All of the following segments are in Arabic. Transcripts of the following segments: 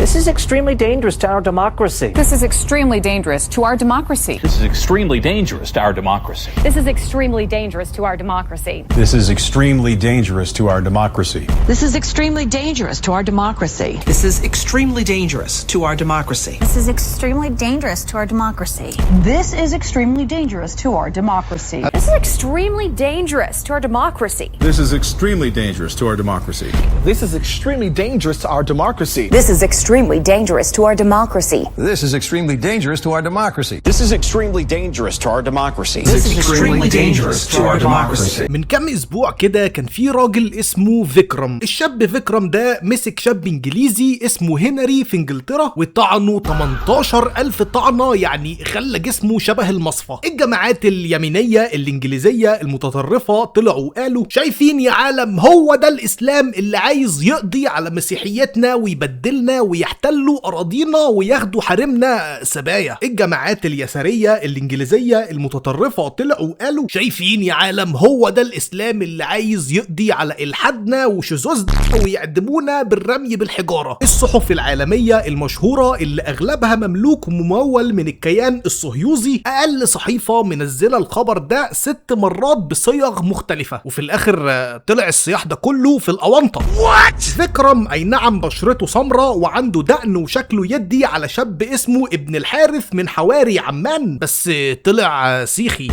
This is extremely dangerous to our democracy. This is extremely dangerous to our democracy. This is extremely dangerous to our democracy. This is extremely dangerous to our democracy. This is extremely dangerous to our democracy. This is extremely dangerous to our democracy. This is extremely dangerous to our democracy. This is extremely dangerous to our democracy. This is extremely dangerous to our democracy. This is extremely dangerous to our democracy. This is extremely dangerous to our democracy. This is extremely dangerous to our democracy. This is extremely dangerous to our democracy. This is extremely dangerous to our democracy. This is extremely dangerous to our democracy. This is extremely dangerous to our democracy. من كام اسبوع كده كان في راجل اسمه فيكرم. الشاب فيكرم ده مسك شاب انجليزي اسمه هنري في انجلترا وطعنه 18,000 طعنة، يعني خلى جسمه شبه المصفى. الجماعات اليمينية الانجليزية المتطرفة طلعوا وقالوا شايفين يا عالم، هو ده الاسلام اللي عايز يقضي على مسيحيتنا ويبدلنا ويحتلوا اراضينا وياخدوا حرمنا سبايا. الجماعات اليسارية الانجليزية المتطرفة طلعوا وقالوا شايفين يا عالم، هو ده الاسلام اللي عايز يقضي على الحادنا وشذوذنا ويعدمونا بالرمي بالحجارة. الصحف العالمية المشهورة اللي اغلبها مملوك وممول من الكيان الصهيوني، اقل صحيفة منزلة الخبر ده 6 مرات بصيغ مختلفة، وفي الاخر طلع الصياح ده كله في الاونطة. فيكرم اي نعم بشرته سمراء وعنده دقن وشكله يدي على شاب اسمه ابن الحارث من حواري عمان، بس طلع سيخي.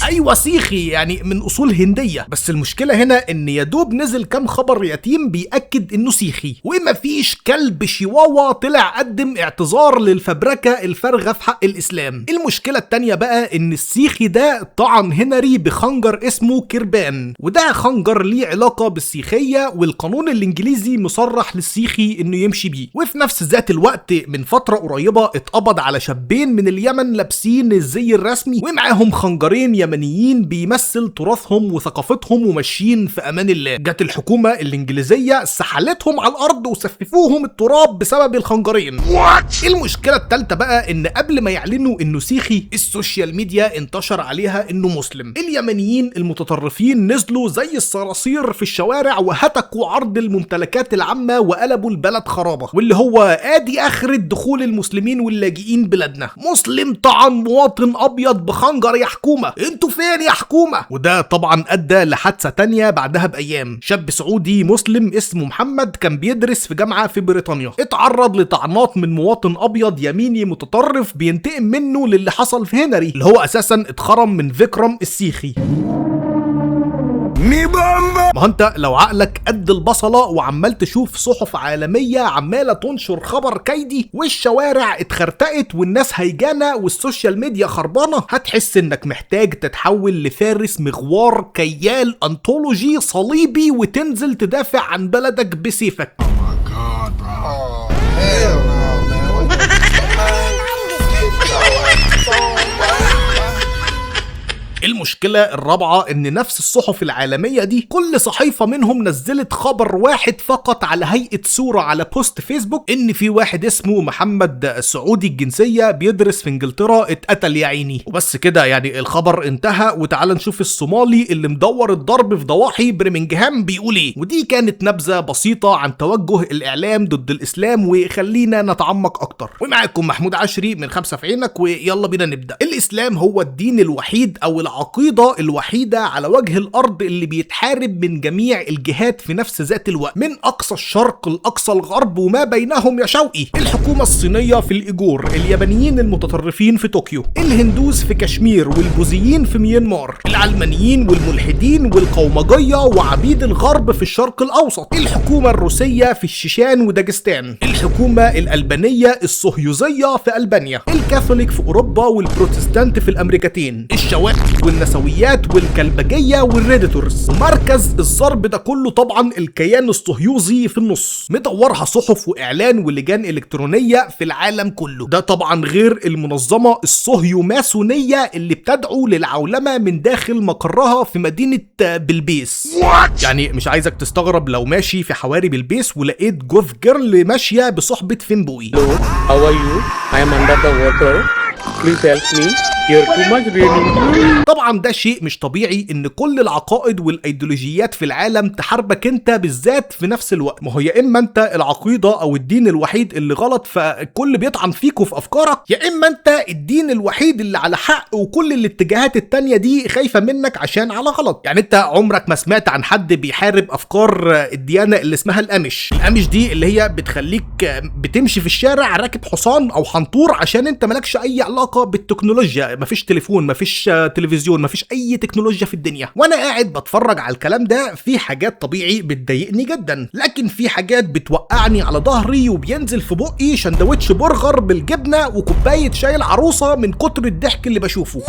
ايوه سيخي، يعني من اصول هندية. بس المشكلة هنا ان يدوب نزل كام خبر يتيم بيأكد انه سيخي، ومفيش كلب شيواوا طلع قدم اعتذار للفبركة الفارغة في حق الاسلام. المشكلة التانية بقى ان السيخي ده طعن هنري بخنجر اسمه كربان، وده خنجر ليه علاقة بالسيخية والقانون الانجليزي مصرح للسيخي انه يمشي بيه. وفي نفس ذات الوقت من فترة قريبة اتقبض على شابين من اليمن لابسين الزي الرسمي ومعاهم خنجرين يمنيين بيمثل تراثهم وثقافتهم وماشيين في امان الله. جت الحكومة الانجليزية سحلتهم على الارض وسففوهم التراب بسبب الخنجرين. المشكلة التالتة بقى ان قبل ما يعلنوا انه سيخي، السوشيال ميديا انتشر عليها انه مسلم. اليمنيين المتطرفين نزلوا زي الصراصير في الشوارع وهتكوا عرض الممتلكات العامة وقلبوا البلد خرابة، واللي هو ادي اخر دخول المسلمين واللاجئين بلادنا. مسلم طعن مواطن ابيض بخنجر يا حكومة، انتوا فين يا حكومة؟ وده طبعا ادى لحادثة تانية بعدها بايام. شاب سعودي مسلم اسمه محمد كان بيدرس في جامعة في بريطانيا، اتعرض لطعنات من مواطن ابيض يميني متطرف بينتقم منه للي حصل في هنري، اللي هو اساسا اتخرم من فيكرم السيخي. ما انت لو عقلك قد البصلة وعمال تشوف صحف عالمية عمالة تنشر خبر كيدي والشوارع اتخرتقت والناس هيجانة والسوشيال ميديا خربانة، هتحس انك محتاج تتحول لفارس مغوار كيال انطولوجي صليبي وتنزل تدافع عن بلدك بسيفك. المشكلة الرابعة ان نفس الصحف العالمية دي كل صحيفة منهم نزلت خبر واحد فقط على هيئة صورة على بوست فيسبوك، ان في واحد اسمه محمد سعودي الجنسية بيدرس في انجلترا اتقتل يا عيني، وبس كده. يعني الخبر انتهى. وتعال نشوف الصومالي اللي مدور الضرب في ضواحي برمنجهام بيقول ايه. ودي كانت نبذة بسيطة عن توجه الاعلام ضد الاسلام، وخلينا نتعمق اكتر. ومعاكم محمود عشري من 5 في عينك، ويلا بينا نبدأ. الاسلام هو الدين الوحيد او العقيدة الوحيدة على وجه الارض اللي بيتحارب من جميع الجهات في نفس ذات الوقت، من اقصى الشرق لاقصى الغرب وما بينهم يا شوقي. الحكومة الصينية في الايجور، اليابانيين المتطرفين في طوكيو، الهندوس في كشمير والبوذيين في ميانمار، العلمانيين والملحدين والقومجية وعبيد الغرب في الشرق الاوسط، الحكومة الروسية في الشيشان وداجستان، الحكومة الالبانية الصهيونية في البانيا، الكاثوليك في اوروبا والبروتستانت في الامريكتين، الشواذ والنسويات والكلبجية والريديتورز، ومركز الضرب ده كله طبعا الكيان الصهيوني في النص، مدورها صحف واعلان ولجان الكترونية في العالم كله. ده طبعا غير المنظمة الصهيوماسونية اللي بتدعو للعولمة من داخل مقرها في مدينة بلبيس. يعني مش عايزك تستغرب لو ماشي في حواري بلبيس ولقيت جوث جيرل ماشية بصحبة فيمبوي. How are you? I am under the water. Please help me. You're too much really. طبعا ده شيء مش طبيعي ان كل العقائد والايديولوجيات في العالم تحاربك انت بالذات في نفس الوقت. ما هو يا اما انت العقيده او الدين الوحيد اللي غلط فالكل بيطعن فيك وفي افكارك، يا اما انت الدين الوحيد اللي على حق وكل الاتجاهات التانية دي خايفه منك عشان على غلط. يعني انت عمرك ما سمعت عن حد بيحارب افكار الديانه اللي اسمها الامش دي اللي هي بتخليك بتمشي في الشارع راكب حصان او حنطور عشان انت مالكش اي علاقه بالتكنولوجيا، مفيش تليفون مفيش تلفزيون مفيش اي تكنولوجيا في الدنيا. وانا قاعد بتفرج على الكلام ده في حاجات طبيعي بتضايقني جدا، لكن في حاجات بتوقعني على ظهري وبينزل في بقي شندوتش برجر بالجبنه وكوبايه شاي العروسه من كتر الضحك اللي بشوفه.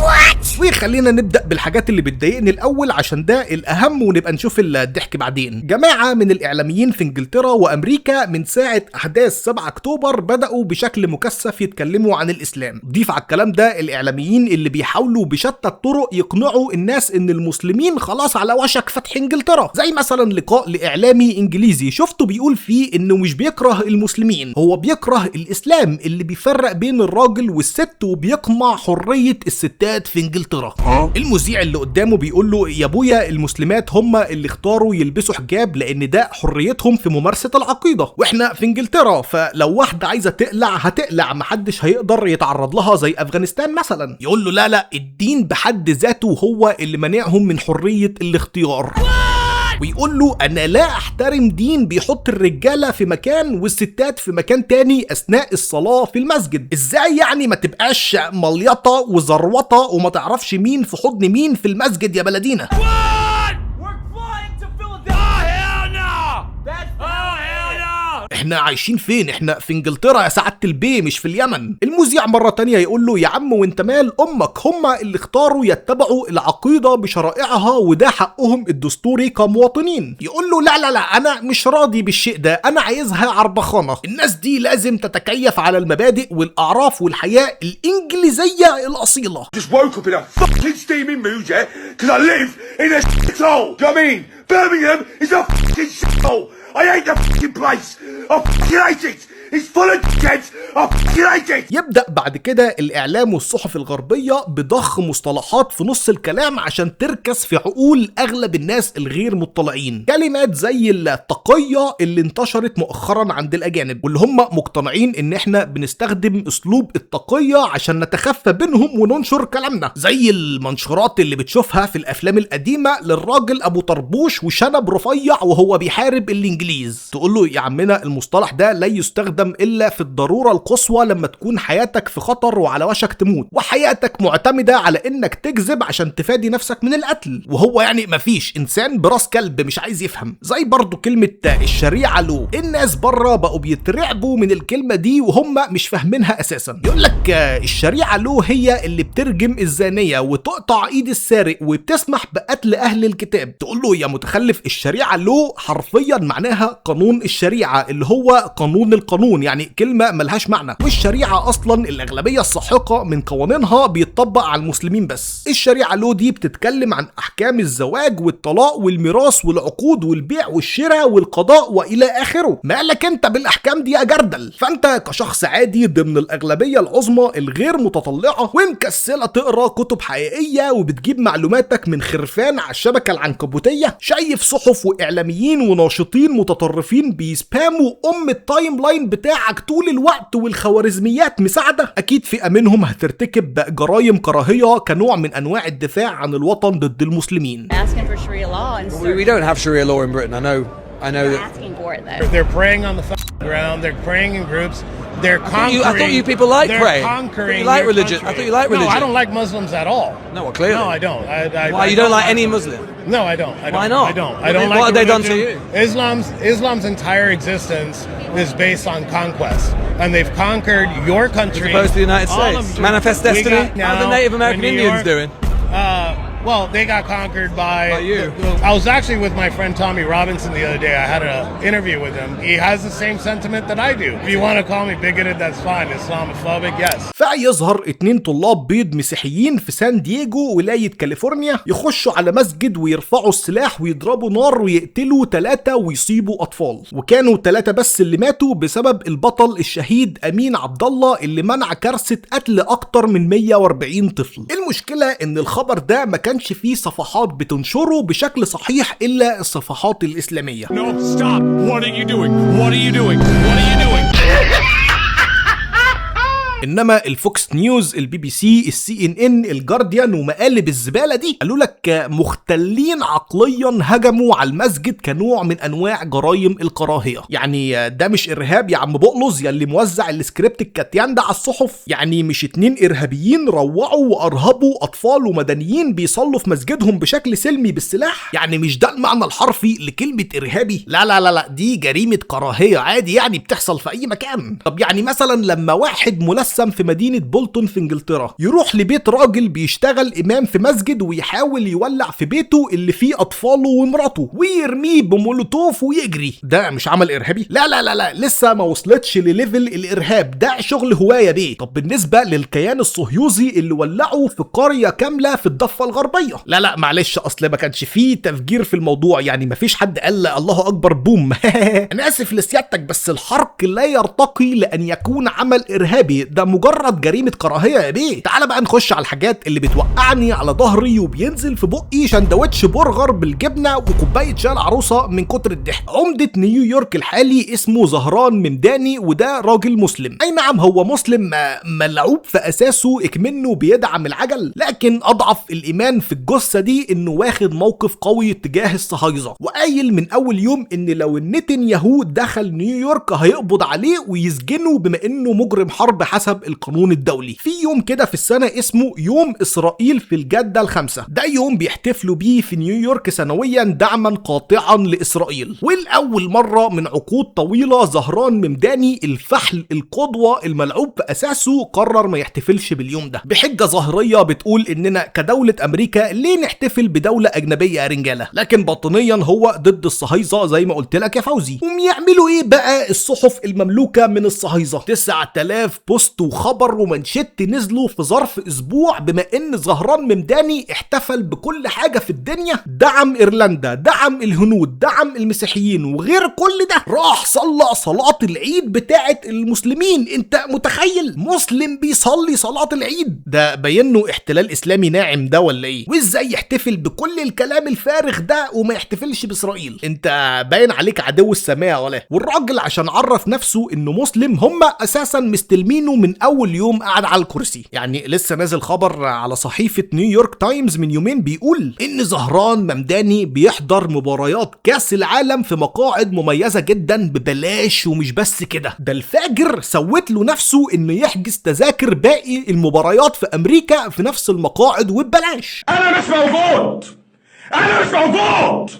وخلينا نبدا بالحاجات اللي بتضايقني الاول عشان ده الاهم ونبقى نشوف الضحك بعدين. جماعه من الاعلاميين في انجلترا وامريكا من ساعه احداث 7 اكتوبر بداوا بشكل مكثف يتكلموا عن الاسلام. ضيف على الكلام ده الاعلاميين اللي بيحاولوا بشتى الطرق يقنعوا الناس ان المسلمين خلاص على وشك فتح انجلترا، زي مثلا لقاء لاعلامي انجليزي شفته بيقول فيه انه مش بيكره المسلمين، هو بيكره الاسلام اللي بيفرق بين الراجل والست وبيقمع حريه الستات في انجلترا. المذيع اللي قدامه بيقول له يا ابويا المسلمات هم اللي اختاروا يلبسوا حجاب لان ده حريتهم في ممارسه العقيده، واحنا في انجلترا فلو واحده عايزه تقلع هتقلع، محدش هيقدر يتعرض لها زي افغانستان مثلا. يقول له لا الدين بحد ذاته هو اللي منعهم من حريه الاختيار. ويقول له انا لا احترم دين بيحط الرجاله في مكان والستات في مكان تاني اثناء الصلاه في المسجد. ازاي يعني ما تبقاش مليطه وزروطه وما تعرفش مين في حضن مين في المسجد يا بلدينا؟ احنا عايشين فين؟ احنا في انجلترا يا سعادة البيه مش في اليمن. المذيع مرة تانية يقول له يا عم وانت مال امك، هما اللي اختاروا يتبعوا العقيدة بشرائعها وده حقهم الدستوري كمواطنين. يقول له لا انا مش راضي بالشيء ده، انا عايزها عربخانة. الناس دي لازم تتكيف على المبادئ والاعراف والحياة الانجليزية الاصيلة. Just woke up in a fucking steaming mood, yeah? Cause I live in a shithole. Do you know what I mean? Birmingham is a fucking shithole. I hate the fucking place. I fucking hate it. It's full of kids. I fucking hate it. يبدأ بعد كده الإعلام والصحف الغربية بضخ مصطلحات في نص الكلام عشان تركز في عقول أغلب الناس الغير مطلعين. كلمات زي التقية اللي انتشرت مؤخرا عند الأجانب واللي هم مقتنعين إن إحنا بنستخدم أسلوب التقية عشان نتخفى بينهم وننشر كلامنا، زي المنشورات اللي بتشوفها في الأفلام القديمة للراجل أبو طربوش وشنب رفيع وهو بيحارب الإنجليز. تقول له يا عمنا المصطلح ده لا يستخدم إلا في الضرورة القصوى لما تكون حياتك في خطر وعلى وشك تموت وحياتك معتمدة على إنك تكذب عشان تفادي نفسك من القتل، وهو يعني مفيش إنسان براس كلب مش عايز يفهم. زي برضو كلمة الشريعة له، الناس بره بقوا بيترعبوا من الكلمة دي وهم مش فاهمينها أساسا. يقولك الشريعة له هي اللي بترجم الزانية وتقطع إيد السارق وبتسمح بقتل أهل الكتاب. تقول له يا متخلف الشريعة له حرفيا معناها قانون الشريعة اللي هو قانون القانون، يعني كلمة ملهاش معنى. والشريعة اصلا الاغلبية الساحقة من قوانينها بيتطبق على المسلمين بس. الشريعة له دي بتتكلم عن احكام الزواج والطلاق والميراث والعقود والبيع والشراء والقضاء والى اخره. مالك انت بالاحكام دي يا جردل؟ فانت كشخص عادي ضمن الاغلبية العظمى الغير متطلعة ومكسلة تقرا كتب حقيقية وبتجيب معلوماتك من خرفان على الشبكة العنكبوتية، شايف صحف واعلاميين وناشطين متطرفين بيسباموا التايم لاين بتاعك طول الوقت والخوارزميات مساعدة. اكيد فئة منهم هترتكب جرائم كراهية كنوع من انواع الدفاع عن الوطن ضد المسلمين. We don't have Sharia law in Britain. I know that. Asking for it though. They're praying on the ground. They're praying in groups. They're conquering. I thought you people like praying. Conquering. You like religion. I thought you like religion. No, I don't like Muslims at all. No, well, clearly. No, I don't. Why you don't like any Muslim? No, I don't. Why not? I don't. I don't like. What have they done to you? Islam's entire existence is based on conquest, and they've conquered your country. As opposed to the United States. Manifest Destiny. How are the Native American Indians doing? Well, they got conquered by you. I was actually with my friend Tommy Robinson the other day. I had an interview with him. He has the same sentiment that I do. If you want to call me bigoted, that's fine. Islamophobic, yes. فيظهر 2 طلاب بيض مسيحيين في سان دييجو ولاية كاليفورنيا يخشوا على مسجد ويرفعوا السلاح ويضربوا نار ويقتلوا 3 ويصيبوا أطفال، وكانوا 3 بس اللي ماتوا بسبب البطل الشهيد أمين عبد الله اللي منع كارثة قتل أكتر من 140 طفل. المشكلة إن الخبر ده ما كانش فيه صفحات بتنشره بشكل صحيح إلا الصفحات الإسلامية. No, stop. What are you doing? What are you doing? What are you doing? انما الفوكس نيوز، البي بي سي، السي ان ان، الجارديان ومقالب الزباله دي قالوا لك مختلين عقليا هجموا على المسجد كنوع من انواع جرائم الكراهيه. يعني ده مش ارهاب يا عم بقلص يا اللي موزع السكريبت الكتيان ده على الصحف؟ يعني مش 2 ارهابيين روعوا وارهبوا اطفال ومدنيين بيصلوا في مسجدهم بشكل سلمي بالسلاح؟ يعني مش ده المعنى الحرفي لكلمه ارهابي؟ لا لا لا لا، دي جريمه كراهيه عادي يعني بتحصل في اي مكان. طب يعني مثلا لما واحد ملثم في مدينة بولتون في انجلترا يروح لبيت راجل بيشتغل امام في مسجد ويحاول يولع في بيته اللي فيه اطفاله ومراته ويرميه بمولوتوف ويجري، ده مش عمل ارهابي؟ لا لا لا لا، لسه ما وصلتش لليفل الارهاب، ده شغل هواية بيه. طب بالنسبة للكيان الصهيوني اللي ولعوا في قرية كاملة في الضفة الغربية، لا لا معلش، اصل ما كانش فيه تفجير في الموضوع، يعني ما فيش حد قال الله اكبر بوم. انا اسف لسيادتك بس الحرق لا يرتقي لان يكون عمل ارهابي، ده مجرد جريمة كراهية يا بيه. تعال بقى نخش على الحاجات اللي بتوقعني على ظهري وبينزل في بقي شندوتش برجر بالجبنة وكوباية شاي العروسة من كتر الضحك. عمدة نيويورك الحالي اسمه زهران ممداني، وده راجل مسلم. اي نعم هو مسلم ملعوب في اساسه اكمنه بيدعم العجل، لكن اضعف الايمان في الجثة دي انه واخد موقف قوي تجاه الصهاينة، وقايل من اول يوم ان لو نتنياهو دخل نيويورك هيقبض عليه ويسجنه بما انه مجرم حرب حسب القانون الدولي. في يوم كده في السنة اسمه يوم إسرائيل في الجدة ال5، ده يوم بيحتفلوا بيه في نيويورك سنويا دعما قاطعا لإسرائيل، والأول مرة من عقود طويلة زهران ممداني الفحل القدوة الملعوب في أساسه قرر ما يحتفلش باليوم ده بحجة ظاهرية بتقول إننا كدولة أمريكا ليه نحتفل بدولة أجنبية يا رجالة، لكن باطنيا هو ضد الصهاينة زي ما قلت لك يا فوزي. ويعملوا إيه بقى الصحف المملوكة من الصهاينة؟ 9000 بوست وخبر ومنشط نزلوا في ظرف اسبوع بما ان زهران ممداني احتفل بكل حاجة في الدنيا، دعم ايرلندا، دعم الهنود، دعم المسيحيين، وغير كل ده راح صلى صلاة العيد بتاعت المسلمين. انت متخيل مسلم بيصلي صلاة العيد؟ ده بينه احتلال اسلامي ناعم ده ولا ايه؟ وازاي يحتفل بكل الكلام الفارغ ده وما يحتفلش باسرائيل؟ انت باين عليك عدو السماء ولا؟ والراجل عشان عرف نفسه انه مسلم هم اساسا مستلمينه من اول يوم قعد على الكرسي. يعني لسه نازل خبر على صحيفة نيويورك تايمز من يومين بيقول ان زهران ممداني بيحضر مباريات كاس العالم في مقاعد مميزة جدا ببلاش، ومش بس كده، ده الفاجر سوت له نفسه انه يحجز تذاكر باقي المباريات في امريكا في نفس المقاعد وببلاش. انا مش موجود، انا مش موجود،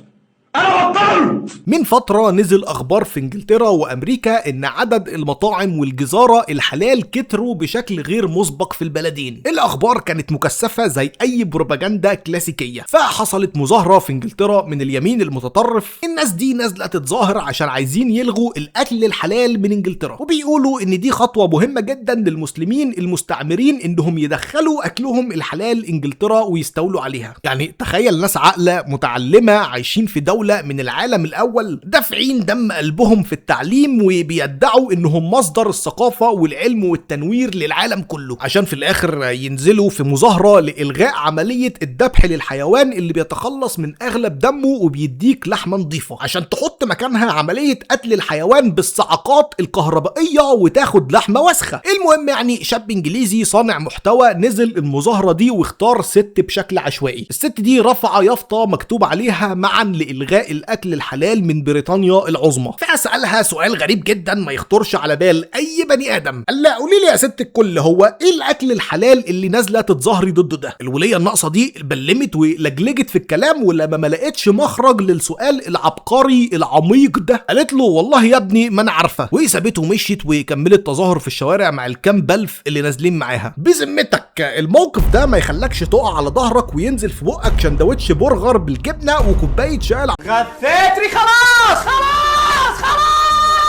أنا بطلت. من فترة نزل أخبار في إنجلترا وأمريكا إن عدد المطاعم والجزارة الحلال كتروا بشكل غير مسبق في البلدين. الأخبار كانت مكثفة زي أي بروباجندا كلاسيكية، فحصلت مظاهرة في إنجلترا من اليمين المتطرف. الناس دي نازلة تتظاهر عشان عايزين يلغوا الأكل الحلال من إنجلترا، وبيقولوا إن دي خطوة مهمة جدا للمسلمين المستعمرين إنهم يدخلوا أكلهم الحلال إنجلترا ويستولوا عليها. يعني تخيل ناس عاقلة متعلمة عايشين في دولة من العالم الأول دافعين دم قلبهم في التعليم وبيدعوا إنهم مصدر الثقافة والعلم والتنوير للعالم كله، عشان في الآخر ينزلوا في مظاهرة لإلغاء عملية الذبح للحيوان اللي بيتخلص من أغلب دمه وبيديك لحمة نظيفة، عشان تحط مكانها عملية قتل الحيوان بالصعقات الكهربائية وتاخد لحمة وسخة. المهم يعني شاب إنجليزي صانع محتوى نزل المظاهرة دي واختار ست بشكل عشوائي. الست دي رفع يافطة مكتوب عليها معا لإلغاء الغاء الاكل الحلال من بريطانيا العظمى. فسألها سؤال غريب جدا ما يخطرش على بال اي بني ادم، قال لها قولي لي يا ست الكل، هو ايه الاكل الحلال اللي نازله تتظاهري ضده ده؟ الوليه الناقصه دي بلمت ولجلجت في الكلام، ولما ما لقتش مخرج للسؤال العبقري العميق ده قالت له والله يا ابني ما انا عارفه، وسابته ومشيت وكملت تظاهر في الشوارع مع الكام بلف اللي نازلين معاها. بذمتك الموقف ده ما يخلكش تقع على ظهرك وينزل في بقك شندوتش برجر بالجبنه وكوبايه شاي؟ غثيتني خلاص.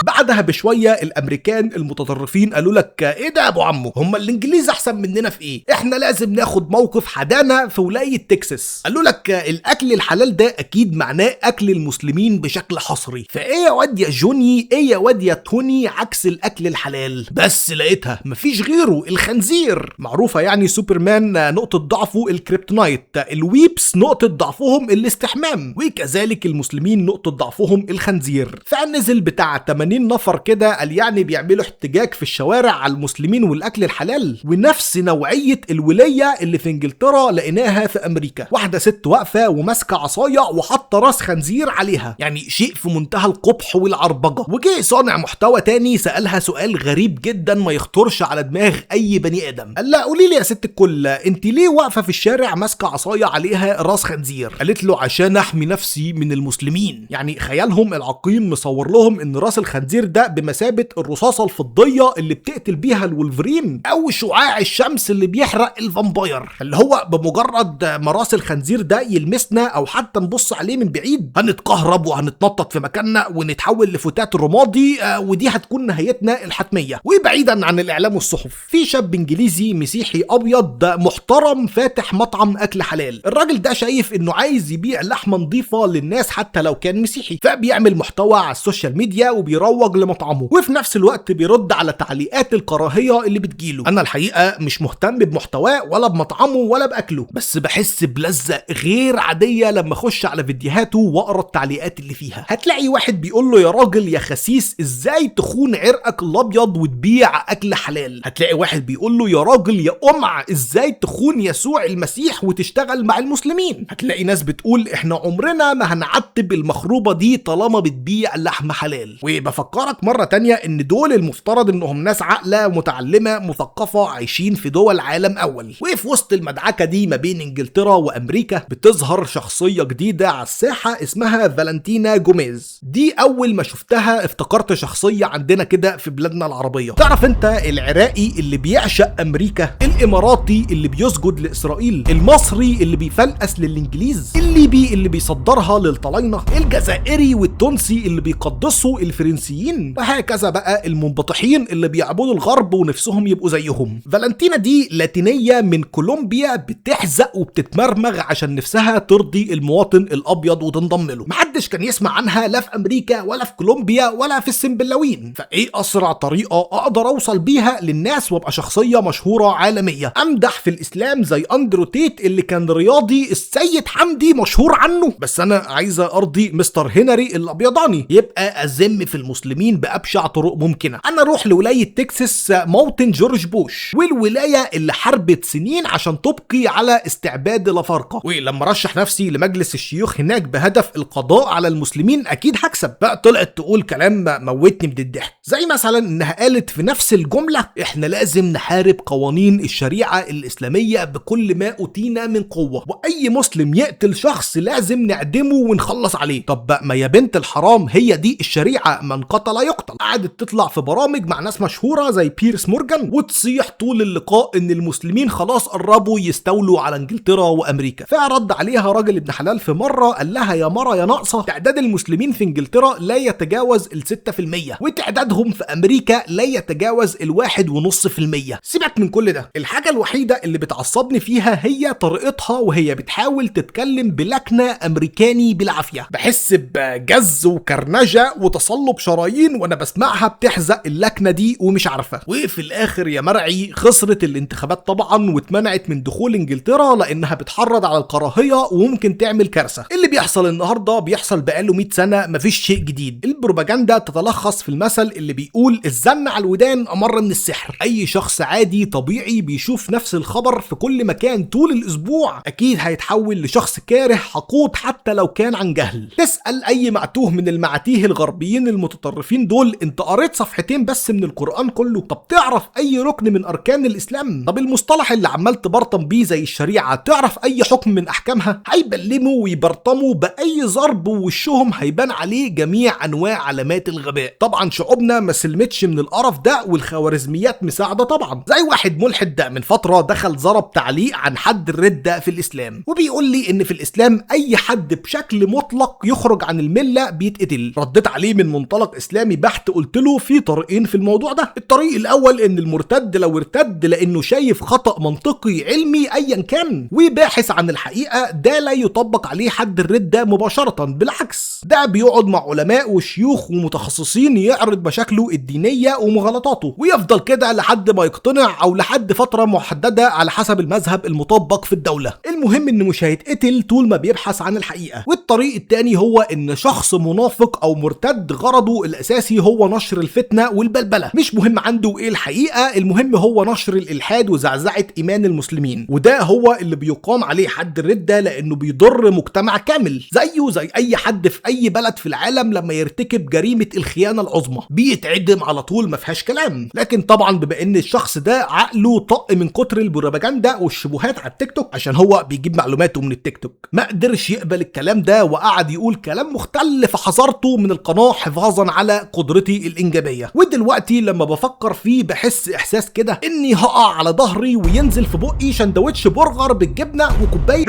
بعدها بشويه الامريكان المتطرفين قالوا لك ايه ده يا ابو عمو، هم الانجليز احسن مننا في ايه؟ احنا لازم ناخد موقف حدانا في ولايه تكساس. قالوا لك الاكل الحلال ده اكيد معناه اكل المسلمين بشكل حصري، فايه يا واد يا جوني، ايه يا واد يا توني عكس الاكل الحلال؟ بس لقيتها مفيش غيره، الخنزير. معروفه يعني سوبرمان نقطه ضعفه الكريبتونايت، الويبس نقطه ضعفهم الاستحمام، وكذلك المسلمين نقطه ضعفهم الخنزير. فنزل بتاع 80 نفر كده قال يعني بيعملوا احتجاج في الشوارع على المسلمين والاكل الحلال، ونفس نوعيه الوليه اللي في انجلترا لقيناها في امريكا، واحده ست واقفه وماسكه عصايه وحاطه راس خنزير عليها، يعني شيء في منتهى القبح والعربجه. وجه صانع محتوى تاني سالها سؤال غريب جدا ما يخطرش على دماغ اي بني ادم، قال لها قولي لي يا ست الكل، انت ليه واقفه في الشارع ماسكه عصايه عليها راس خنزير؟ قالت له عشان احمي نفسي من المسلمين. يعني خيالهم العقيم مصور لهم ان راس الخنزير ده بمثابه الرصاصه الفضيه اللي بتقتل بيها الولفرين، او شعاع الشمس اللي بيحرق الفامباير، اللي هو بمجرد ما راس الخنزير ده يلمسنا او حتى نبص عليه من بعيد هنتكهرب وهنتنطط في مكاننا ونتحول لفتات رمادي، ودي هتكون نهايتنا الحتميه. وبعيدا عن الاعلام والصحف، في شاب انجليزي مسيحي ابيض محترم فاتح مطعم اكل حلال. الراجل ده شايف انه عايز يبيع لحمه نظيفه للناس حتى لو كان مسيحي، فبيعمل محتوى على السوشيال ميديا وبيروج لمطعمه، وفي نفس الوقت بيرد على تعليقات الكراهيه اللي بتجيله. انا الحقيقه مش مهتم بمحتواه ولا بمطعمه ولا باكله، بس بحس بلذه غير عاديه لما اخش على فيديوهاته واقرا التعليقات اللي فيها. هتلاقي واحد بيقول له يا راجل يا خسيس ازاي تخون عرقك الابيض وتبيع اكل حلال؟ هتلاقي واحد بيقول له يا راجل يا قمع ازاي تخون يسوع المسيح وتشتغل مع المسلمين؟ هتلاقي ناس بتقول احنا عمرنا ما هنعتب المخروبه دي طالما بتبيع لحم حلال. وبفكرك مرة تانية ان دول المفترض انهم ناس عاقلة متعلمة مثقفة عايشين في دول عالم اول، وفي وسط المدعكة دي ما بين انجلترا وامريكا بتظهر شخصية جديدة على الساحة اسمها فالنتينا جوميز. دي اول ما شفتها افتكرت شخصية عندنا كده في بلادنا العربية. تعرف انت العراقي اللي بيعشق امريكا، الاماراتي اللي بيسجد لاسرائيل، المصري اللي بيفلقس للانجليز، الليبي اللي بيصدرها للطلاينة، الجزائري والتونسي اللي بيقدسوا الفرنسيين، وهكذا بقى المنبطحين اللي بيعبدوا الغرب ونفسهم يبقوا زيهم. فالنتينا دي لاتينية من كولومبيا بتحزق وبتتمرمغ عشان نفسها ترضي المواطن الابيض وتنضم له. محدش كان يسمع عنها لا في امريكا ولا في كولومبيا ولا في السنبلاوين، فايه اسرع طريقة اقدر اوصل بيها للناس وابقى شخصية مشهورة عالمية؟ امدح في الاسلام زي اندرو تيت اللي كان رياضي السيد حمدي مشهور عنه، بس انا عايزة ارضي مستر هنري الابيضاني، يبقى ازم في المسلمين بأبشع طرق ممكنة. انا اروح لولاية تكساس موطن جورج بوش، والولاية اللي حربت سنين عشان تبقي على استعباد الافارقة، ولما رشح نفسي لمجلس الشيوخ هناك بهدف القضاء على المسلمين اكيد هكسب. بقى طلعت تقول كلام موتني من الضحك، زي مثلا انها قالت في نفس الجملة احنا لازم نحارب قوانين الشريعة الاسلامية بكل ما اوتينا من قوة، واي مسلم يقتل شخص لازم نعدمه ونخلص عليه. طب بقى ما يا بنت الحرام هي دي الشريعة، من قتل يقتل. قعدت تطلع في برامج مع ناس مشهورة زي بيرس مورجان وتصيح طول اللقاء ان المسلمين خلاص قربوا يستولوا على انجلترا وامريكا. فرد عليها راجل ابن حلال في مرة قال لها يا مرة يا ناقصة، تعداد المسلمين في انجلترا لا يتجاوز 6%، وتعدادهم في امريكا لا يتجاوز 1.5%. سيبك من كل ده، الحاجة الوحيدة اللي بتعصبني فيها هي طريقتها وهي بتحاول تتكلم بلكنة امريكاني بالعافية. بحس بجز وكرنجة وتصلب شرايين ملايين وانا بسمعها بتحزق اللكنه دي ومش عارفه. وفي الاخر يا مرعي خسرت الانتخابات طبعا واتمنعت من دخول انجلترا لانها بتحرض على الكراهيه وممكن تعمل كارثه. اللي بيحصل النهارده بيحصل بقاله 100 سنه، مفيش شيء جديد. البروباجندا تتلخص في المثل اللي بيقول الزن على الودان امر من السحر. اي شخص عادي طبيعي بيشوف نفس الخبر في كل مكان طول الاسبوع اكيد هيتحول لشخص كاره حقود حتى لو كان عن جهل. تسال اي معتوه من المعاتيه الغربيين المتطرفين دول انت قريت صفحتين بس من القران كله؟ طب تعرف اي ركن من اركان الاسلام؟ طب المصطلح اللي عمال تبرطم بيه زي الشريعه تعرف اي حكم من احكامها؟ هيبلموا ويبرطموا باي ضرب ووشهم هيبان عليه جميع انواع علامات الغباء. طبعا شعوبنا ما سلمتش من القرف ده والخوارزميات مساعده طبعا. زي واحد ملحد ده من فتره دخل ضرب تعليق عن حد الردة في الاسلام وبيقول لي ان في الاسلام اي حد بشكل مطلق يخرج عن المله بيتقتل. رديت عليه من منطلق اسلامي بحت، قلت له في طريقين في الموضوع ده. الطريق الاول ان المرتد لو ارتد لانه شايف خطأ منطقي علمي ايا كان وباحث عن الحقيقه ده لا يطبق عليه حد الردة مباشره، بالعكس ده بيقعد مع علماء وشيوخ ومتخصصين يعرض مشاكله الدينيه ومغالطاته ويفضل كده لحد ما يقتنع او لحد فتره محدده على حسب المذهب المطبق في الدوله. المهم انه مش هيتقتل طول ما بيبحث عن الحقيقه. والطريق الثاني هو ان شخص منافق او مرتد غرضه الاساسي هو نشر الفتنه والبلبله، مش مهم عنده ايه الحقيقه، المهم هو نشر الالحاد وزعزعه ايمان المسلمين. وده هو اللي بيقام عليه حد الردة لانه بيضر مجتمع كامل زيه زي اي حد في اي بلد في العالم لما يرتكب جريمه الخيانه العظمى بيتعدم على طول ما فيهاش كلام. لكن طبعا بما ان الشخص ده عقله طق من كتر البروباجندا والشبهات على التيك توك عشان هو بيجيب معلوماته من التيك توك ما قدرش يقبل الكلام ده وقعد يقول كلام مختل فحذرته من القناه حفاظا على قدرتي الانجابيه. ودلوقتي لما بفكر فيه بحس احساس كده اني هقع على ظهري وينزل في بقي سندوتش برجر بالجبنه وكوبايه.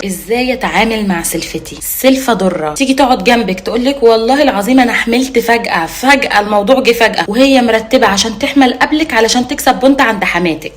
ازاي اتعامل مع سلفتي؟ السلفه ضره، تيجي تقعد جنبك تقولك والله العظيم انا حملت فجاه الموضوع جه فجاه وهي مرتبه عشان تحمل قبلك علشان تكسب بنت عند حماتك.